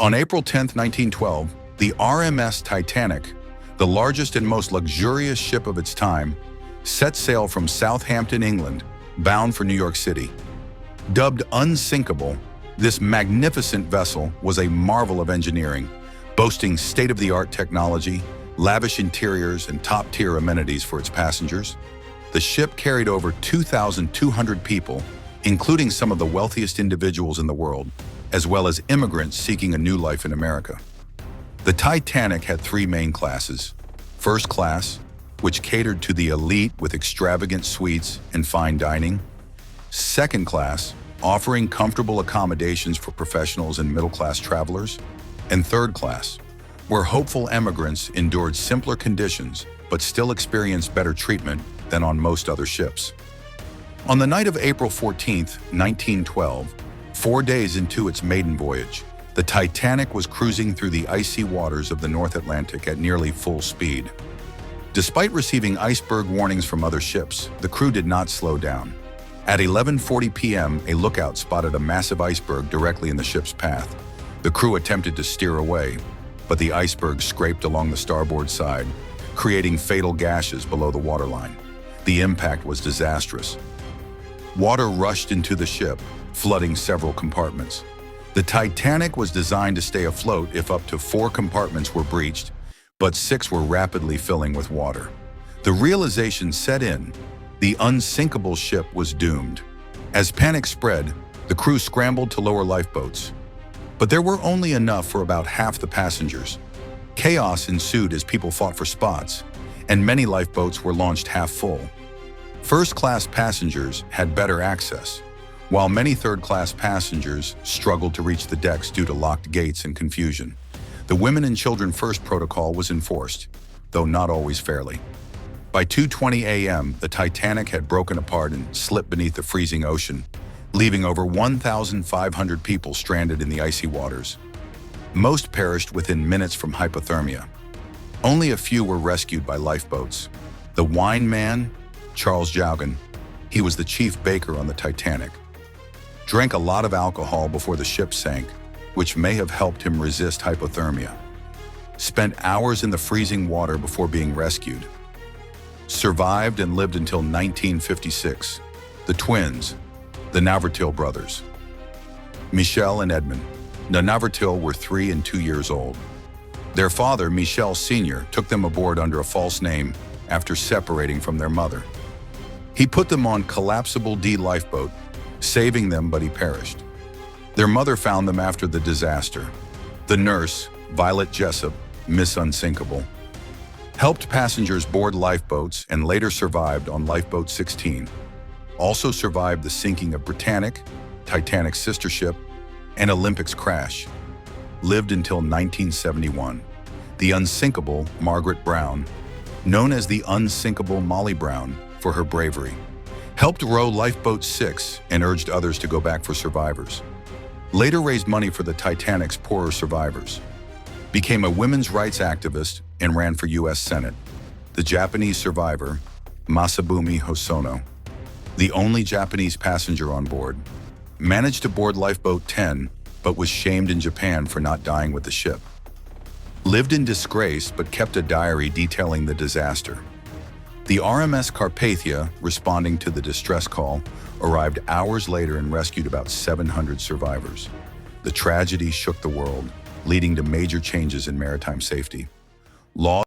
On April 10, 1912, the RMS Titanic, the largest and most luxurious ship of its time, set sail from Southampton, England, bound for New York City. Dubbed Unsinkable, this magnificent vessel was a marvel of engineering, boasting state-of-the-art technology, lavish interiors, and top-tier amenities for its passengers. The ship carried over 2,200 people, including some of the wealthiest individuals in the world, as well as immigrants seeking a new life in America. The Titanic had three main classes. First class, which catered to the elite with extravagant suites and fine dining. Second class, offering comfortable accommodations for professionals and middle-class travelers. And third class, where hopeful emigrants endured simpler conditions but still experienced better treatment than on most other ships. On the night of April 14, 1912, 4 days into its maiden voyage, the Titanic was cruising through the icy waters of the North Atlantic at nearly full speed. Despite receiving iceberg warnings from other ships, the crew did not slow down. At 11:40 p.m., a lookout spotted a massive iceberg directly in the ship's path. The crew attempted to steer away, but the iceberg scraped along the starboard side, creating fatal gashes below the waterline. The impact was disastrous. Water rushed into the ship, flooding several compartments. The Titanic was designed to stay afloat if up to 4 compartments were breached, but 6 were rapidly filling with water. The realization set in. The unsinkable ship was doomed. As panic spread, the crew scrambled to lower lifeboats. But there were only enough for about half the passengers. Chaos ensued as people fought for spots, and many lifeboats were launched half full. First-class passengers had better access, while many third-class passengers struggled to reach the decks due to locked gates and confusion. The women and children first protocol was enforced, though not always fairly. By 2:20 a.m., the Titanic had broken apart and slipped beneath the freezing ocean, leaving over 1,500 people stranded in the icy waters. Most perished within minutes from hypothermia. Only a few were rescued by lifeboats. The wine man, Charles Jaugen, he was the chief baker on the Titanic, drank a lot of alcohol before the ship sank, which may have helped him resist hypothermia. Spent hours in the freezing water before being rescued. Survived and lived until 1956. The twins, the Navratil brothers. Michel and Edmund. The Navratil were 3 and 2 years old. Their father, Michel Sr., took them aboard under a false name after separating from their mother. He put them on collapsible D lifeboat, saving them, but he perished. Their mother found them after the disaster. The nurse, Violet Jessup, Miss Unsinkable, helped passengers board lifeboats and later survived on Lifeboat 16. Also survived the sinking of Britannic, Titanic's sister ship, and Olympic's crash. Lived until 1971. The unsinkable Margaret Brown, known as the unsinkable Molly Brown for her bravery, helped row Lifeboat 6 and urged others to go back for survivors. Later raised money for the Titanic's poorer survivors. Became a women's rights activist and ran for U.S. Senate. The Japanese survivor, Masabumi Hosono, the only Japanese passenger on board, managed to board Lifeboat 10 but was shamed in Japan for not dying with the ship. Lived in disgrace but kept a diary detailing the disaster. The RMS Carpathia, responding to the distress call, arrived hours later and rescued about 700 survivors. The tragedy shook the world, leading to major changes in maritime safety. Laws